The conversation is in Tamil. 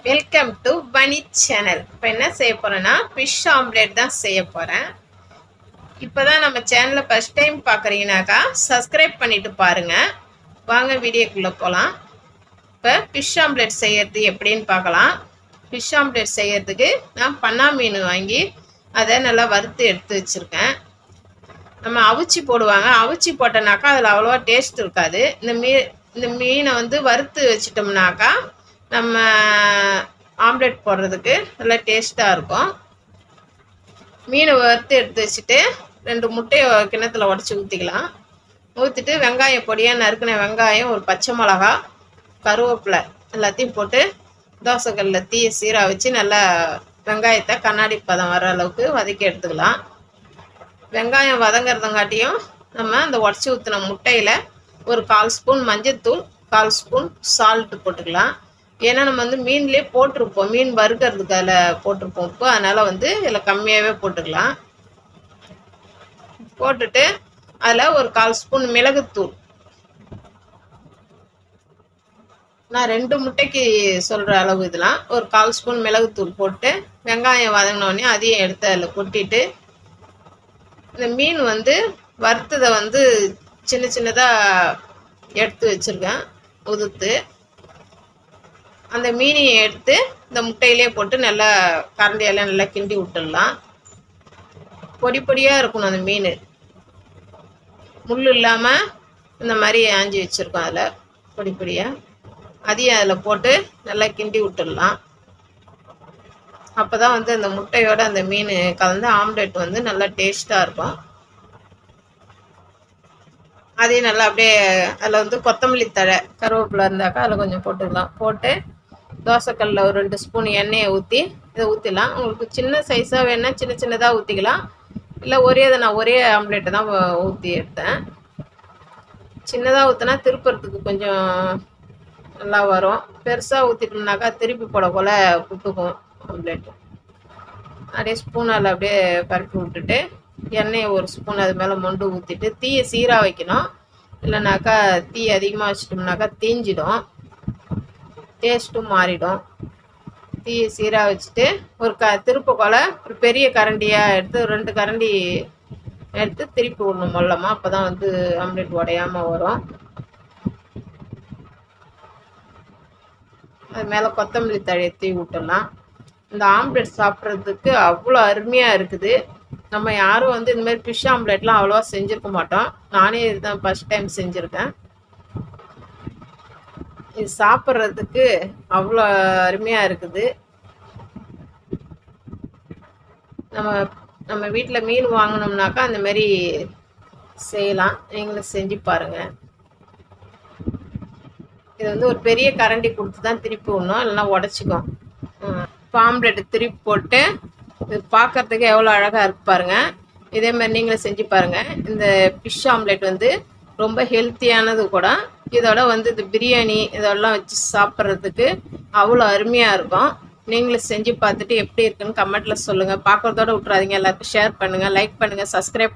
வெல்கம் டு பனி சேனல். இப்போ என்ன செய்ய போகிறேன்னா ஃபிஷ் ஆம்லேட் தான் செய்ய போகிறேன். இப்போ தான் நம்ம சேனலை ஃபஸ்ட் டைம் பார்க்குறீங்கனாக்கா சப்ஸ்கிரைப் பண்ணிவிட்டு பாருங்கள். வாங்க வீடியோக்குள்ளே போகலாம். இப்போ ஃபிஷ் ஆம்லேட் செய்கிறது எப்படின்னு பார்க்கலாம். ஃபிஷ் ஆம்லேட் செய்கிறதுக்கு நான் பன்னா மீன் வாங்கி அதை நல்லா வறுத்து எடுத்து வச்சுருக்கேன். நம்ம அவிச்சி போடுவாங்க, அவிச்சி போட்டோன்னாக்கா அதில் அவ்வளோவா டேஸ்ட் இருக்காது. இந்த மீனை வந்து வறுத்து வச்சிட்டோம்னாக்கா நம்ம ஆம்லேட் போடுறதுக்கு நல்லா டேஸ்ட்டாக இருக்கும். மீனை வறுத்து எடுத்து வச்சுட்டு 2 முட்டையை கிண்ணத்தில் உடச்சி ஊற்றிக்கலாம். ஊற்றிட்டு வெங்காயம் பொடியாக நறுக்கின வெங்காயம், ஒரு பச்சை மிளகா, கருவேப்பிலை எல்லாத்தையும் போட்டு தோசைக்கல்லில் தீயை சீராக வச்சு நல்லா வெங்காயத்தை கண்ணாடி பதம் வர அளவுக்கு வதக்கி எடுத்துக்கலாம். வெங்காயம் வதங்கிறதுங்காட்டியும் நம்ம அந்த உடச்சி ஊற்றின முட்டையில் ஒரு 1/4 ஸ்பூன் மஞ்சள்தூள், 1/4 ஸ்பூன் சால்ட்டு போட்டுக்கலாம். ஏன்னா நம்ம வந்து மீன்லேயே போட்டிருப்போம், மீன் வறுக்கிறதுக்கு அதில் போட்டிருப்போம் உப்பு, அதனால் வந்து இதில் கம்மியாகவே போட்டுக்கலாம். போட்டுட்டு அதில் ஒரு 1/4 ஸ்பூன் மிளகுத்தூள், நான் 2 முட்டைக்கு சொல்கிற அளவு இதெல்லாம், ஒரு 1/4 ஸ்பூன் மிளகுத்தூள் போட்டு வெங்காயம் வதங்கினோடனே அதையும் எடுத்து அதில் கொட்டிட்டு இந்த மீன் வந்து வறுத்ததை வந்து சின்ன சின்னதாக எடுத்து வச்சுருக்கேன் உதுத்து. அந்த மீனையை எடுத்து இந்த முட்டையிலே போட்டு நல்லா கரண்டியெல்லாம் நல்லா கிண்டி விட்டுடலாம். பொடி பொடியாக இருக்கணும் அந்த மீன், முள் இல்லாமல் இந்த மாதிரி ஆஞ்சி வச்சுருக்கோம். அதில் பொடி பொடியாக அதையும் அதில் போட்டு நல்லா கிண்டி விட்டுடலாம். அப்போ தான் வந்து அந்த முட்டையோட அந்த மீன் கலந்து ஆம்லேட் வந்து நல்லா டேஸ்ட்டாக இருக்கும். அதையும் நல்லா அப்படியே அதில் வந்து கொத்தமல்லி தழை, கருவேப்பிலை இருந்தாக்கா அதில் கொஞ்சம் போட்டுக்கலாம். போட்டு தோசைக்கல்லில் ஒரு 2 ஸ்பூன் எண்ணெயை ஊற்றி இதை ஊற்றிடலாம். உங்களுக்கு சின்ன சைஸாக வேணா சின்ன சின்னதாக ஊற்றிக்கலாம். இல்லை நான் ஒரே ஆம்லேட்டை தான் ஊற்றி எடுத்தேன். சின்னதாக ஊற்றினா திருப்புறதுக்கு கொஞ்சம் நல்லா வரும். பெருசாக ஊற்றிட்டோம்னாக்கா திருப்பி போட புட்டுக்கும் ஆம்லேட்டு. அப்படியே ஸ்பூனால் அப்படியே பரப்பி விட்டுட்டு எண்ணெயை ஒரு ஸ்பூன் அது மேலே மொண்டு ஊற்றிட்டு தீயை சீராக வைக்கணும். இல்லைனாக்கா தீ அதிகமாக வச்சிட்டோம்னாக்கா தீஞ்சிடும், டேஸ்ட்டும் மாறிடும். தீயை சீராக வச்சுட்டு ஒரு திருப்பக்கோலை ஒரு பெரிய கரண்டியாக எடுத்து 2 கரண்டி எடுத்து திருப்பி விடணும் மொல்லமாக. அப்போ தான் வந்து ஆம்லேட் உடையாமல் வரும். அது மேலே கொத்தமல்லி தழையை தூவி விட்டுடலாம். இந்த ஆம்லேட் சாப்பிட்றதுக்கு அவ்வளோ அருமையாக இருக்குது. நம்ம யாரும் வந்து இந்த மாதிரி ஃபிஷ் ஆம்லேட்லாம் அவ்வளோவா செஞ்சுருக்க மாட்டோம். நானே இதுதான் ஃபஸ்ட் டைம் செஞ்சுருக்கேன். இது சாப்பிட்றதுக்கு அவ்வளோ அருமையாக இருக்குது. நம்ம வீட்டில் மீன் வாங்கினோம்னாக்கா அந்த மாதிரி செய்யலாம். நீங்களும் செஞ்சு பாருங்கள். இது வந்து ஒரு பெரிய கரண்டி கொடுத்து தான் திருப்பி விடணும், இல்லைன்னா உடச்சிக்கும். இப்போ ஆம்லேட்டு திருப்பி போட்டு இது பார்க்குறதுக்கு எவ்வளோ அழகாக இருக்கு பாருங்கள். இதே மாதிரி நீங்களும் செஞ்சு பாருங்கள். இந்த ஃபிஷ் ஆம்லேட் வந்து ரொம்ப ஹெல்த்தியானது கூட. இதோட வந்து இது பிரியாணி இதெல்லாம் வச்சு சாப்பிட்றதுக்கு அவ்வளோ அருமையாக இருக்கும். நீங்களும் செஞ்சு பார்த்துட்டு எப்படி இருக்குன்னு கமெண்ட்டில் சொல்லுங்கள். பார்க்குறதோட விட்றாதீங்க. எல்லாருக்கும் ஷேர் பண்ணுங்கள், லைக் பண்ணுங்கள், சப்ஸ்கிரைப்